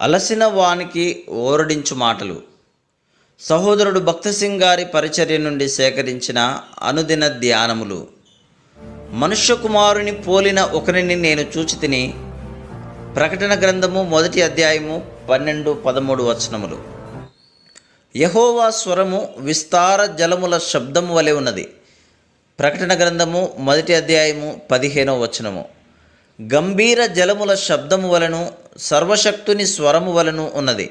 అలసిన వానికి ఓరడించు మాటలు. సహోదరుడు భక్తసింగ్ గారి పరిచర్య నుండి సేకరించిన అనుదిన ధ్యానములు. మనుష్య కుమారుని పోలిన ఒకరిని నేను చూచి తిని. ప్రకటన గ్రంథము 1వ అధ్యాయము 12-13 వచనములు. యెహోవా స్వరము విస్తార జలముల శబ్దము వలె ఉన్నది. ప్రకటన గ్రంథము 1వ అధ్యాయము 15వ వచనము. గంభీర జలముల శబ్దము వలను సర్వశక్తుని స్వరము వలను ఉన్నది.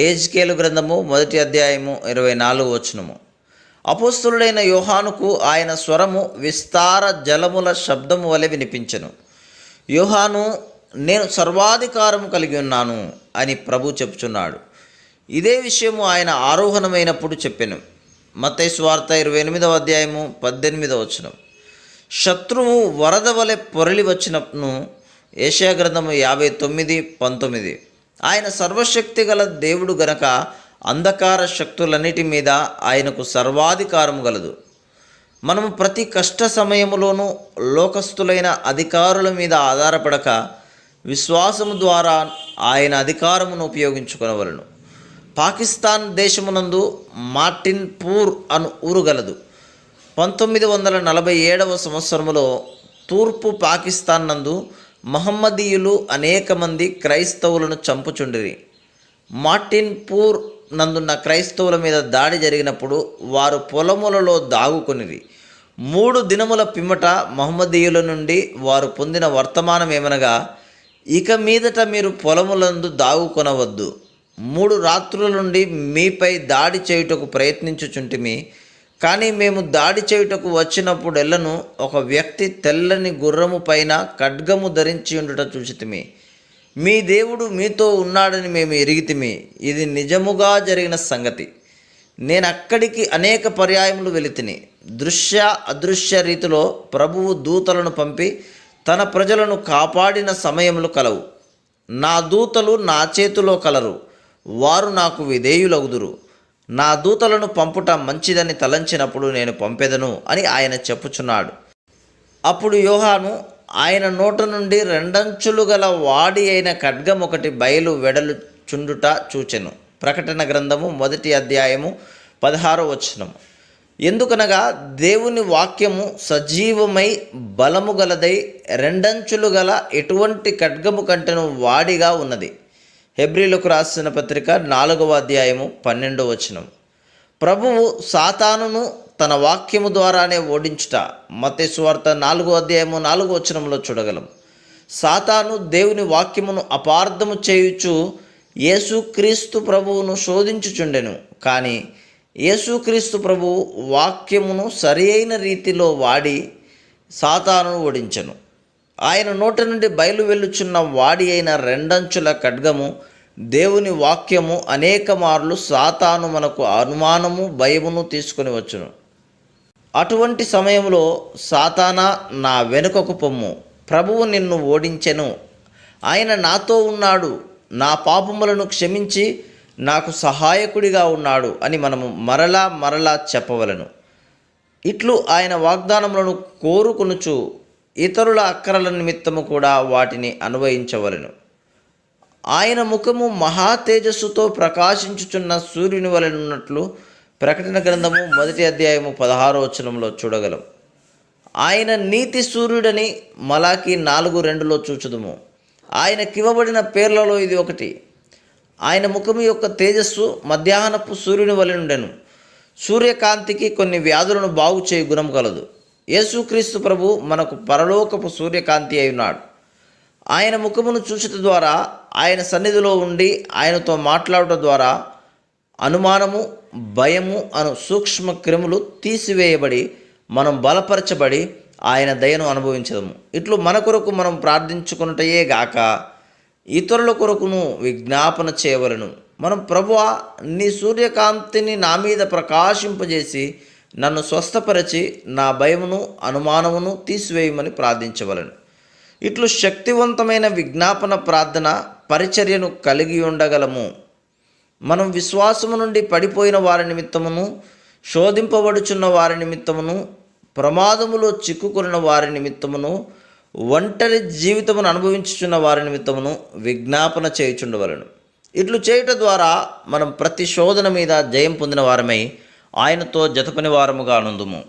ఎహెజ్కేలు గ్రంథము 1వ అధ్యాయము 24వ వచనము. అపోస్తలుడైన యోహానుకు ఆయన స్వరము విస్తార జలముల శబ్దము వలె వినిపించెను. యోహాను, నేను సర్వాధికారము కలిగి ఉన్నాను అని ప్రభు చెప్పుచున్నాడు. ఇదే విషయము ఆయన ఆరోహణమైనప్పుడు చెప్పెను. మత్తయి సువార్త 28వ అధ్యాయము 18వ వచనం. శత్రువు వరద వలె పొరలి వచ్చినప్పుడు యెషయా గ్రంథము 59:19. ఆయన సర్వశక్తి గల దేవుడు గనక అంధకార శక్తులన్నిటి మీద ఆయనకు సర్వాధికారం గలదు. మనము ప్రతి కష్ట సమయములోనూ లోకస్తులైన అధికారుల మీద ఆధారపడక విశ్వాసము ద్వారా ఆయన అధికారమును ఉపయోగించుకొనవలెను. పాకిస్తాన్ దేశమునందు మార్టిన్ పూర్ అను ఊరు గలదు. 1947వ సంవత్సరములో తూర్పు పాకిస్తాన్ నందు మహమ్మదీయులు అనేక మంది క్రైస్తవులను చంపుచుండిరి. మార్టిన్ పూర్ నందున్న క్రైస్తవుల మీద దాడి జరిగినప్పుడు వారు పొలములలో దాగుకొనిరి. 3 దినముల పిమ్మట మహమ్మదీయుల నుండి వారు పొందిన వర్తమానం ఏమనగా, ఇక మీదట మీరు పొలములందు దాగుకొనవద్దు. 3 రాత్రుల నుండి మీపై దాడి చేయుటకు ప్రయత్నించుచుంటిమి. కానీ మేము దాడి చేయుటకు వచ్చినప్పుడెల్లను ఒక వ్యక్తి తెల్లని గుర్రము పైన ఖడ్గము ధరించి ఉండుట చూచితిమి. మీ దేవుడు మీతో ఉన్నాడని మేము ఎరిగితిమి. ఇది నిజముగా జరిగిన సంగతి. నేను అక్కడికి అనేక పర్యాయములు వెళితిని. దృశ్య అదృశ్య రీతిలో ప్రభువు దూతలను పంపి తన ప్రజలను కాపాడిన సమయములు కలవు. నా దూతలు నా చేతిలో కలరు. వారు నాకు విధేయులగుదురు. నా దూతలను పంపుట మంచిదని తలంచినప్పుడు నేను పంపెదను అని ఆయన చెప్పుచున్నాడు. అప్పుడు యోహాను ఆయన నోట నుండి 2 అంచులు గల వాడి అయిన ఖడ్గం ఒకటి బయలు వెడలు చుండుట చూచెను. ప్రకటన గ్రంథము 1వ అధ్యాయము 16వ వచనము. ఎందుకనగా దేవుని వాక్యము సజీవమై బలము గలదై 2 అంచులు గల ఎటువంటి ఖడ్గము కంటెను వాడిగా ఉన్నది. హెబ్రీలకు రాసిన పత్రిక 4వ అధ్యాయము 12వ వచనం. ప్రభువు సాతానును తన వాక్యము ద్వారానే ఓడించుట మత్తయి సువార్త 4వ అధ్యాయము 4వ వచనంలో చూడగలం. సాతాను దేవుని వాక్యమును అపార్థము చేయుచు యేసుక్రీస్తు ప్రభువును శోధించుచుండెను. కానీ యేసుక్రీస్తు ప్రభువు వాక్యమును సరి అయిన రీతిలో వాడి సాతానును ఓడించెను. ఆయన నోట నుండి బయలు వెళ్ళుచున్న వాడి అయిన 2 అంచుల ఖడ్గము దేవుని వాక్యము అనేక మార్లు సాతాను మనకు అనుమానము భయమును తీసుకొని వచ్చును. అటువంటి సమయంలో సాతానా, నా వెనుకకు పొమ్ము, ప్రభువు నిన్ను ఓడించెను, ఆయన నాతో ఉన్నాడు, నా పాపములను క్షమించి నాకు సహాయకుడిగా ఉన్నాడు అని మనము మరలా చెప్పవలను. ఇట్లు ఆయన వాగ్దానములను కోరుకొనుచు ఇతరుల అక్కరల నిమిత్తము కూడా వాటిని అన్వయించవలెను. ఆయన ముఖము మహా తేజస్సుతో ప్రకాశించుచున్న సూర్యుని వలెనున్నట్లు ప్రకటన గ్రంథము 1వ అధ్యాయము 16వ వచనంలో చూడగలం. ఆయన నీతి సూర్యుడని మలాకి 4:2లో చూచుదుము. ఆయనకివ్వబడిన పేర్లలో ఇది ఒకటి. ఆయన ముఖము యొక్క తేజస్సు మధ్యాహ్నపు సూర్యుని వలెనుండెను. సూర్యకాంతికి కొన్ని వ్యాధులను బాగు చేయు గుణం కలదు. యేసుక్రీస్తు ప్రభు మనకు పరలోకపు సూర్యకాంతి అయి ఉన్నాడు. ఆయన ముఖమును చూచుట ద్వారా, ఆయన సన్నిధిలో ఉండి ఆయనతో మాట్లాడుట ద్వారా అనుమానము భయము అను సూక్ష్మ క్రిములు తీసివేయబడి మనం బలపరచబడి ఆయన దయను అనుభవించదము. ఇట్లు మన కొరకు మనం ప్రార్థించుకున్నటయే గాక ఇతరుల కొరకును విజ్ఞాపన చేయవలను. మనం, ప్రభువా, నీ సూర్యకాంతిని నా మీద ప్రకాశింపజేసి నన్ను స్వస్థపరచి నా భయమును అనుమానమును తీసివేయమని ప్రార్థించవలను. ఇట్లు శక్తివంతమైన విజ్ఞాపన ప్రార్థన పరిచర్యను కలిగి ఉండగలము. మనం విశ్వాసము నుండి పడిపోయిన వారి నిమిత్తమును, శోధింపబడుచున్న వారి నిమిత్తమును, ప్రమాదములో చిక్కుకున్న వారి నిమిత్తమును, ఒంటరి జీవితమును అనుభవించుచున్న వారి నిమిత్తమును విజ్ఞాపన చేయుచుండవలను. ఇట్లు చేయుట ద్వారా మనం ప్రతి శోధన మీద జయం పొందిన వారమై ఆయనతో జతపని వారముగా నుందుము.